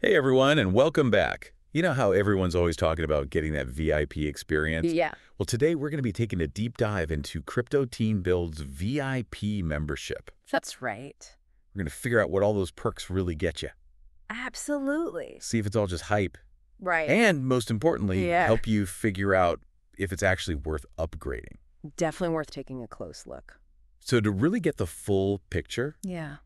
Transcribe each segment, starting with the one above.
Hey everyone, and welcome back. You know how everyone's always talking about getting that VIP experience? Yeah, Well, today we're going to be taking a deep dive into Crypto Team Build's VIP membership. that's right. We're going to figure out what all those perks really get you, Absolutely. see if it's all just hype, Right. and most importantly, Yeah. help you figure out if it's actually worth upgrading. Definitely worth taking a close look. So to really get the full picture, Yeah.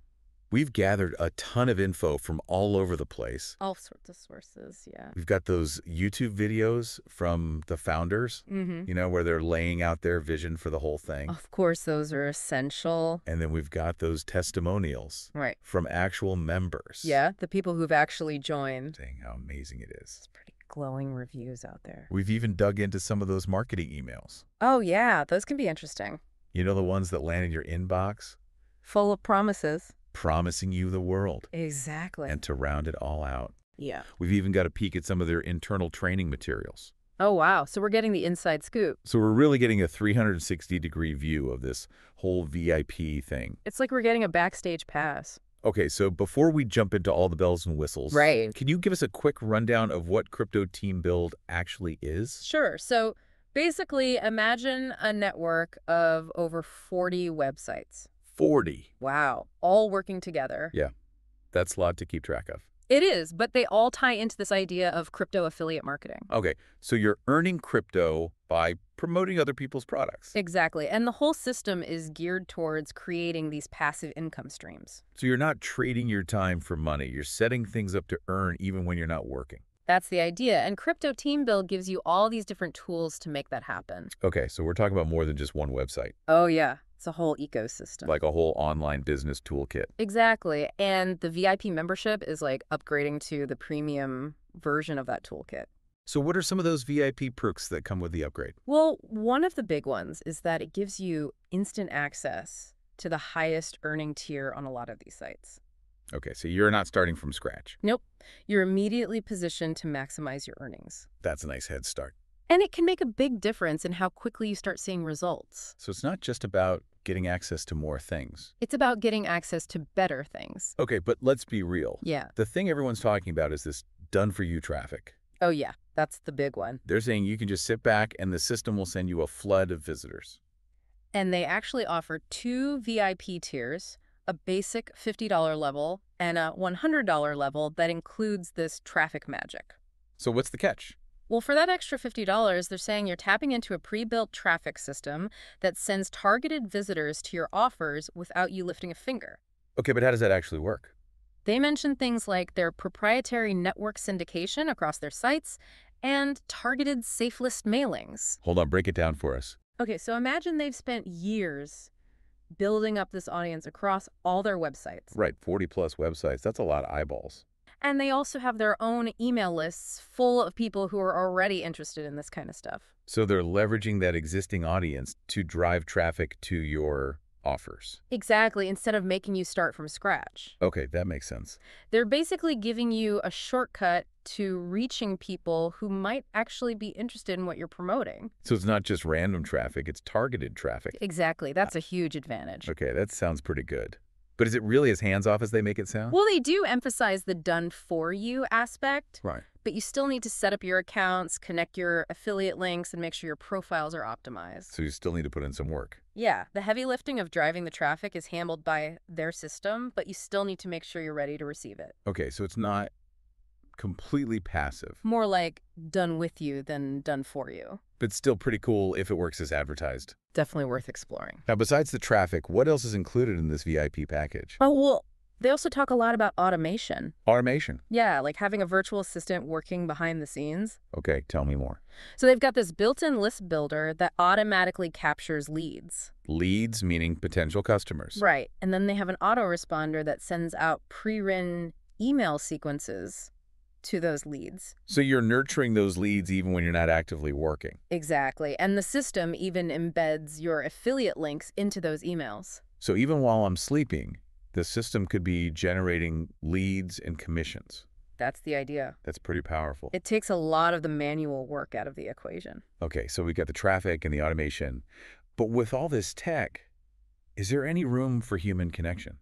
we've gathered a ton of info from all over the place. All sorts of sources, yeah. We've got those YouTube videos from the founders, where they're laying out their vision for the whole thing. Of course, those are essential. And then we've got those testimonials Right. from actual members. Yeah, the people who've actually joined. Saying how amazing it is. It's pretty glowing reviews out there. We've even dug into some of those marketing emails. Oh, yeah, those can be interesting. You know, the ones that land in your inbox, Full of promises. promising you the world. Exactly. And to round it all out, Yeah. we've even got a peek at some of their internal training materials. Oh, wow. So we're getting the inside scoop. So we're really getting a 360-degree view of this whole VIP thing. It's like we're getting a backstage pass. Okay, so before we jump into all the bells and whistles, Right. can you give us a quick rundown of what Crypto Team Build actually is? Sure. So basically, imagine a network of over 40 websites. 40. Wow. All working together. Yeah, that's a lot to keep track of. It is, but they all tie into this idea of crypto affiliate marketing. Okay, so you're earning crypto by promoting other people's products. Exactly. And the whole system is geared towards creating these passive income streams. So you're not trading your time for money. You're setting things up to earn even when you're not working. That's the idea. And Crypto Team Build gives you all these different tools to make that happen. Okay, so we're talking about more than just one website, Oh, yeah. It's a whole ecosystem. like a whole online business toolkit. Exactly. And the VIP membership is like upgrading to the premium version of that toolkit. So what are some of those VIP perks that come with the upgrade? Well, one of the big ones is that it gives you instant access to the highest earning tier on a lot of these sites. Okay, so you're not starting from scratch. Nope. You're immediately positioned to maximize your earnings. That's a nice head start. And it can make a big difference in how quickly you start seeing results. So it's not just about getting access to more things. It's about getting access to better things. Okay, but let's be real. Yeah. The thing everyone's talking about is this done-for-you traffic. Oh, yeah. That's the big one. They're saying you can just sit back and the system will send you a flood of visitors. And they actually offer 2 VIP tiers, a basic $50 level and a $100 level that includes this traffic magic. So what's the catch? Well, for that extra $50, they're saying you're tapping into a pre-built traffic system that sends targeted visitors to your offers without you lifting a finger. Okay, but how does that actually work? They mention things like their proprietary network syndication across their sites and targeted safe list mailings. Hold on, break it down for us. Okay, so imagine they've spent years building up this audience across all their websites. Right, 40-plus websites. That's a lot of eyeballs. And they also have their own email lists full of people who are already interested in this kind of stuff. So they're leveraging that existing audience to drive traffic to your offers. Exactly, instead of making you start from scratch. Okay, that makes sense. They're basically giving you a shortcut to reaching people who might actually be interested in what you're promoting. So it's not just random traffic, it's targeted traffic. Exactly, that's a huge advantage. Okay, that sounds pretty good. But is it really as hands-off as they make it sound? Well, they do emphasize the done-for-you aspect, Right. but you still need to set up your accounts, connect your affiliate links, and make sure your profiles are optimized. So you still need to put in some work. Yeah, the heavy lifting of driving the traffic is handled by their system, but you still need to make sure you're ready to receive it. Okay, so it's not completely passive, More like done with you than done for you. but still pretty cool if it works as advertised. Definitely worth exploring. Now, besides the traffic, what else is included in this VIP package? Oh, well, they also talk a lot about automation. Automation. Yeah, like having a virtual assistant working behind the scenes. Okay, tell me more. So they've got this built-in list builder that automatically captures leads. Leads, meaning potential customers. Right. And then they have an autoresponder that sends out pre-written email sequences to those leads. So you're nurturing those leads even when you're not actively working. Exactly. And the system even embeds your affiliate links into those emails. So even while I'm sleeping, the system could be generating leads and commissions. That's the idea. That's pretty powerful. It takes a lot of the manual work out of the equation. Okay, so we got the traffic and the automation. But with all this tech, is there any room for human connection?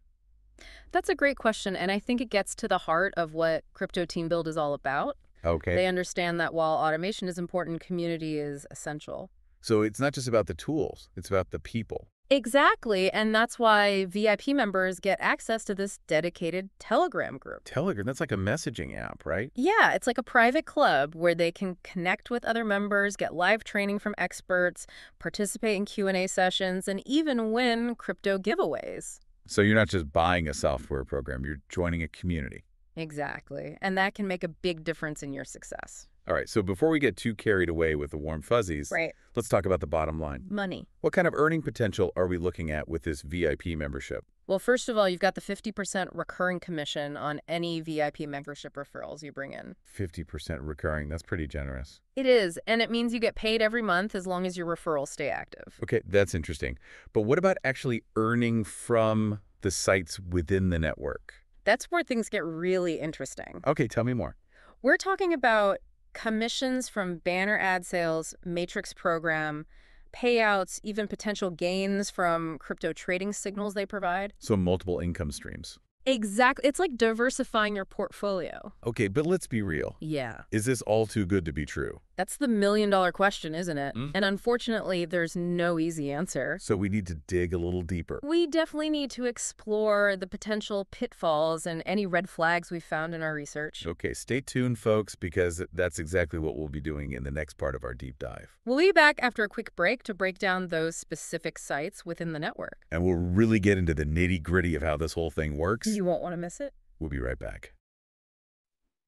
That's a great question, and I think it gets to the heart of what Crypto Team Build is all about. Okay. They understand that while automation is important, community is essential. So it's not just about the tools, it's about the people. Exactly, and that's why VIP members get access to this dedicated Telegram group. Telegram, that's like a messaging app, right? Yeah, it's like a private club where they can connect with other members, get live training from experts, participate in Q&A sessions, and even win crypto giveaways. So you're not just buying a software program, you're joining a community. Exactly, and that can make a big difference in your success. All right, so before we get too carried away with the warm fuzzies, Right. let's talk about the bottom line. Money. What kind of earning potential are we looking at with this VIP membership? Well, first of all, you've got the 50% recurring commission on any VIP membership referrals you bring in. 50% recurring, that's pretty generous. It is, and it means you get paid every month as long as your referrals stay active. Okay, that's interesting. But what about actually earning from the sites within the network? That's where things get really interesting. Okay, tell me more. We're talking about commissions from banner ad sales, matrix program, payouts, even potential gains from crypto trading signals they provide. So multiple income streams. Exactly. It's like diversifying your portfolio. Okay, but let's be real. Yeah. Is this all too good to be true? That's the million-dollar question, isn't it? Mm. And unfortunately, there's no easy answer. So we need to dig a little deeper. We definitely need to explore the potential pitfalls and any red flags we found in our research. Okay, stay tuned, folks, because that's exactly what we'll be doing in the next part of our deep dive. We'll be back after a quick break to break down those specific sites within the network. And we'll really get into the nitty-gritty of how this whole thing works. You won't want to miss it. We'll be right back.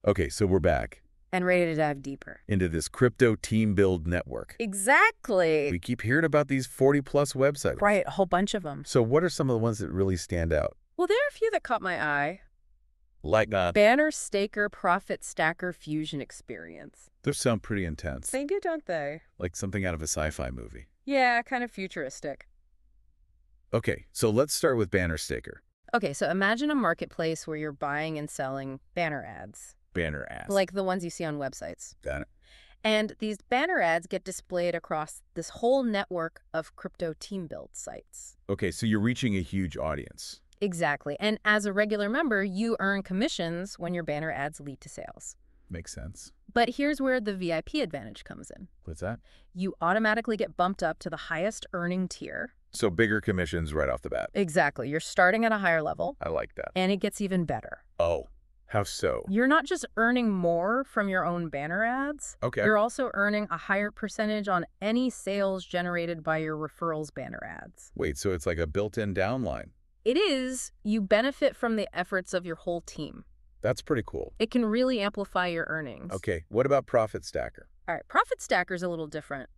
Okay, so we're back And ready to dive deeper. into this crypto team build network. Exactly. We keep hearing about these 40-plus websites. Right, a whole bunch of them. So what are some of the ones that really stand out? Well, there are a few that caught my eye. Like, Banner Staker Profit Stacker Fusion Experience. those sound pretty intense. They do, don't they? Like something out of a sci-fi movie. Yeah, kind of futuristic. Okay, so let's start with Banner Staker. Okay, so imagine a marketplace where you're buying and selling banner ads. Banner ads. Like the ones you see on websites. Got it. And these banner ads get displayed across this whole network of crypto team build sites. Okay, so you're reaching a huge audience. Exactly. And as a regular member, you earn commissions when your banner ads lead to sales. Makes sense. But here's where the VIP advantage comes in. What's that? You automatically get bumped up to the highest earning tier. So bigger commissions right off the bat. Exactly. You're starting at a higher level. I like that. And it gets even better. Oh, how so? You're not just earning more from your own banner ads. Okay. You're also earning a higher percentage on any sales generated by your referrals banner ads. Wait, so it's like a built-in downline. It is. You benefit from the efforts of your whole team. That's pretty cool. It can really amplify your earnings. Okay, what about Profit Stacker? All right, Profit Stacker's a little different.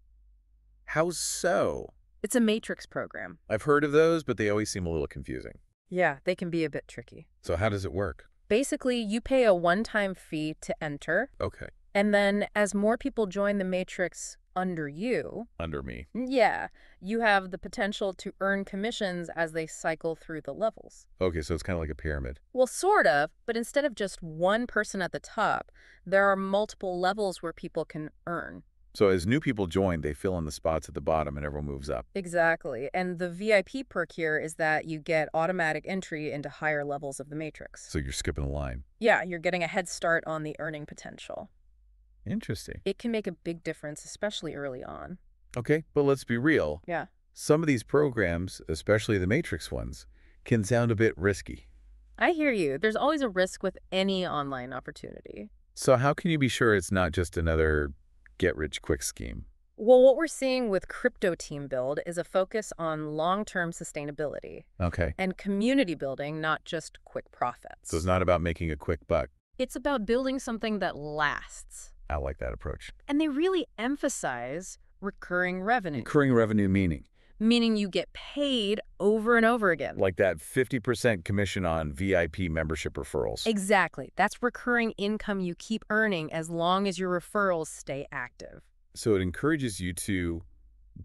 How so? It's a matrix program. I've heard of those, but they always seem a little confusing. Yeah, they can be a bit tricky. So how does it work? Basically, you pay a one-time fee to enter, Okay. and then as more people join the matrix under you, Under me. yeah, you have the potential to earn commissions as they cycle through the levels. Okay, so it's kind of like a pyramid. Well, sort of, but instead of just one person at the top, there are multiple levels where people can earn. So as new people join, they fill in the spots at the bottom and everyone moves up. Exactly. And the VIP perk here is that you get automatic entry into higher levels of the matrix. So you're skipping a line. Yeah, you're getting a head start on the earning potential. Interesting. It can make a big difference, especially early on. Okay, but let's be real. Yeah. Some of these programs, especially the Matrix ones, can sound a bit risky. I hear you. There's always a risk with any online opportunity. So how can you be sure it's not just another get-rich-quick scheme? Well, what we're seeing with Crypto Team Build is a focus on long-term sustainability Okay. and community building, not just quick profits. So it's not about making a quick buck. It's about building something that lasts. I like that approach. And they really emphasize recurring revenue, Recurring revenue meaning? meaning you get paid over and over again. Like that 50% commission on VIP membership referrals. Exactly. That's recurring income you keep earning as long as your referrals stay active. So it encourages you to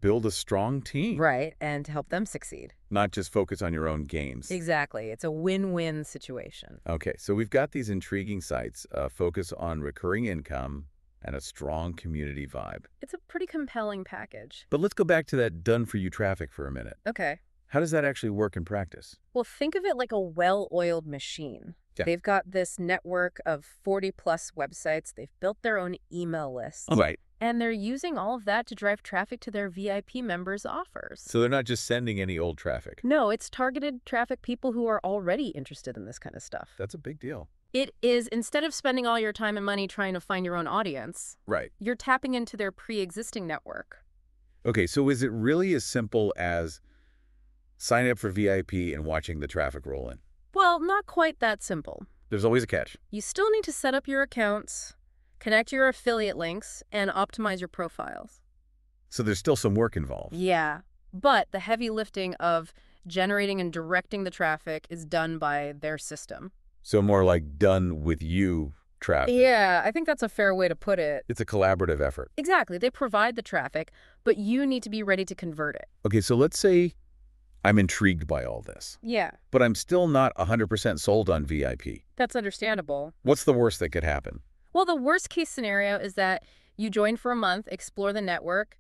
build a strong team. Right, and to help them succeed. Not just focus on your own gains. Exactly. It's a win-win situation. Okay, so we've got these intriguing sites, focus on recurring income and a strong community vibe. It's a pretty compelling package. But let's go back to that done-for-you traffic for a minute. Okay. How does that actually work in practice? Well, think of it like a well-oiled machine. Yeah. They've got this network of 40-plus websites. They've built their own email lists. Oh, right. And they're using all of that to drive traffic to their VIP members' offers. So they're not just sending any old traffic. No, it's targeted traffic, people who are already interested in this kind of stuff. That's a big deal. It is, instead of spending all your time and money trying to find your own audience, Right. you're tapping into their pre-existing network. Okay, so is it really as simple as signing up for VIP and watching the traffic roll in? Well, not quite that simple. There's always a catch. You still need to set up your accounts, connect your affiliate links, and optimize your profiles. So there's still some work involved. Yeah, but the heavy lifting of generating and directing the traffic is done by their system. So more like done with you traffic. Yeah, I think that's a fair way to put it. It's a collaborative effort. Exactly. They provide the traffic, but you need to be ready to convert it. Okay, so let's say I'm intrigued by all this, Yeah, but I'm still not 100% sold on VIP. that's understandable. What's the worst that could happen? Well, the worst case scenario is that you join for a month, explore the network,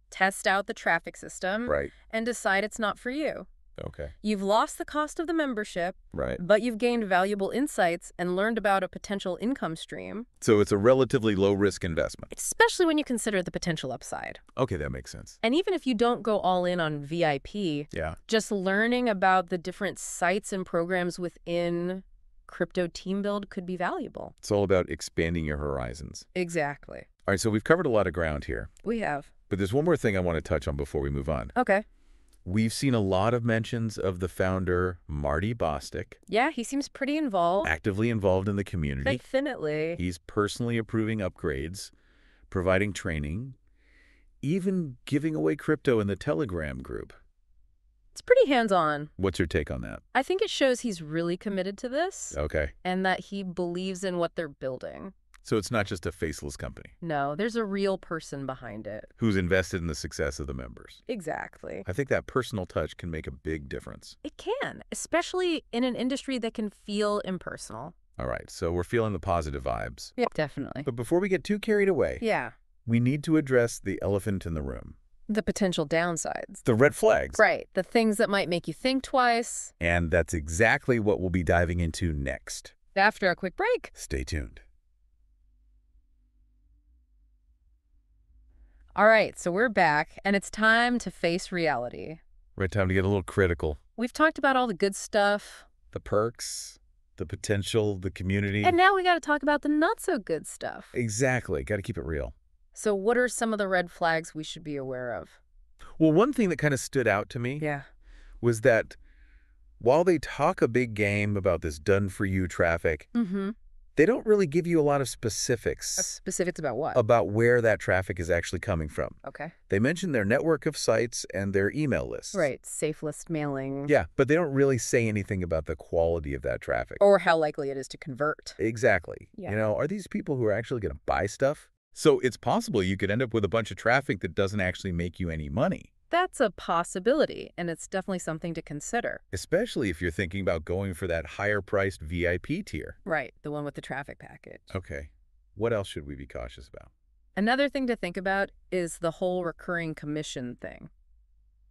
test out the traffic system, Right. and decide it's not for you. Okay. You've lost the cost of the membership, Right. but you've gained valuable insights and learned about a potential income stream, So it's a relatively low-risk investment. especially when you consider the potential upside. Okay, that makes sense. And even if you don't go all in on VIP, Yeah. just learning about the different sites and programs within Crypto Team Build could be valuable. It's all about expanding your horizons. Exactly. All right, so we've covered a lot of ground here, We have. but there's one more thing I want to touch on before we move on. Okay. We've seen a lot of mentions of the founder, Marty Bostic, Yeah, he seems pretty involved. actively involved in the community. Definitely. He's personally approving upgrades, providing training, even giving away crypto in the Telegram group. It's pretty hands-on. What's your take on that? I think it shows he's really committed to this Okay. and that he believes in what they're building. So it's not just a faceless company No, there's a real person behind it. who's invested in the success of the members. Exactly. I think that personal touch can make a big difference. It can, especially in an industry that can feel impersonal. All right, so we're feeling the positive vibes. Yeah, definitely. But before we get too carried away, Yeah. we need to address the elephant in the room. The potential downsides. The red flags. Right. The things that might make you think twice. And that's exactly what we'll be diving into next. After a quick break. Stay tuned. All right, so we're back, and it's time to face reality. Right, time to get a little critical. We've talked about all the good stuff, The perks, the potential, the community. and now we got to talk about the not-so-good stuff. Exactly. Got to keep it real. So what are some of the red flags we should be aware of? Well, one thing that kind of stood out to me Yeah. was that while they talk a big game about this done-for-you traffic, Mm-hmm. they don't really give you a lot of specifics Specifics about what? about where that traffic is actually coming from. Okay. They mention their network of sites and their email lists. Right. Safe list mailing. Yeah, but they don't really say anything about the quality of that traffic. Or how likely it is to convert. Exactly. Yeah. You know, are these people who are actually going to buy stuff? So it's possible you could end up with a bunch of traffic that doesn't actually make you any money, That's a possibility, and it's definitely something to consider. especially if you're thinking about going for that higher-priced VIP tier. Right. The one with the traffic package. Okay. What else should we be cautious about? Another thing to think about is the whole recurring commission thing.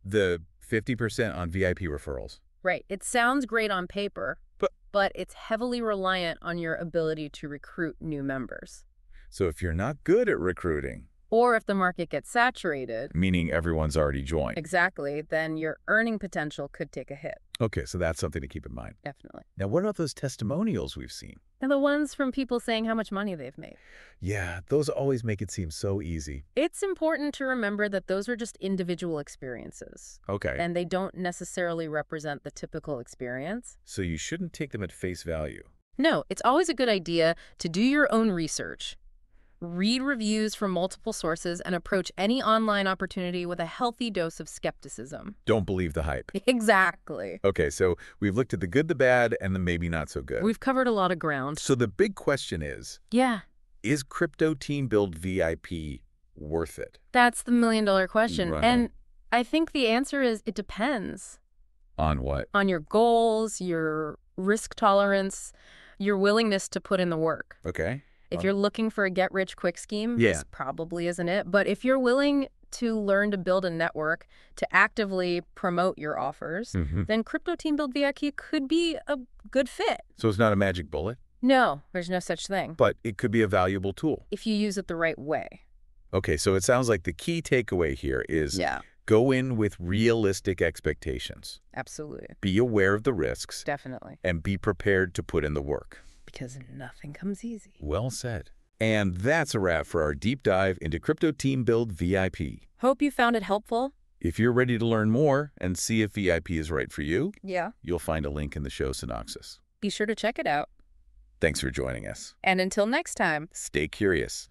The 50% on VIP referrals. Right. It sounds great on paper, But- but it's heavily reliant on your ability to recruit new members. So if you're not good at recruiting, Or if the market gets saturated, meaning everyone's already joined. exactly, then your earning potential could take a hit. Okay, so that's something to keep in mind. Definitely. Now, what about those testimonials we've seen? And the ones from people saying how much money they've made. Yeah, those always make it seem so easy. It's important to remember that those are just individual experiences, Okay, and they don't necessarily represent the typical experience. so you shouldn't take them at face value. No, it's always a good idea to do your own research. Read reviews from multiple sources and approach any online opportunity with a healthy dose of skepticism. Don't believe the hype. Exactly. Okay, so we've looked at the good, the bad, and the maybe not so good. We've covered a lot of ground. So the big question Yeah, is Crypto Team Build VIP worth it? that's the million-dollar question. Right. And I think the answer is it depends On what? on your goals, your risk tolerance, your willingness to put in the work. Okay. If you're looking for a get-rich-quick scheme, Yeah. this probably isn't it. But if you're willing to learn to build a network, to actively promote your offers, then Crypto Team Build VIP could be a good fit. So it's not a magic bullet, No, there's no such thing. but it could be a valuable tool. If you use it the right way. Okay, so it sounds like the key takeaway here is go in with realistic expectations. Absolutely. Be aware of the risks. Definitely. And be prepared to put in the work. Because nothing comes easy. Well said. And that's a wrap for our deep dive into Crypto Team Build VIP. Hope you found it helpful. If you're ready to learn more and see if VIP is right for you, you'll find a link in the show synopsis. Be sure to check it out. Thanks for joining us. And until next time, stay curious.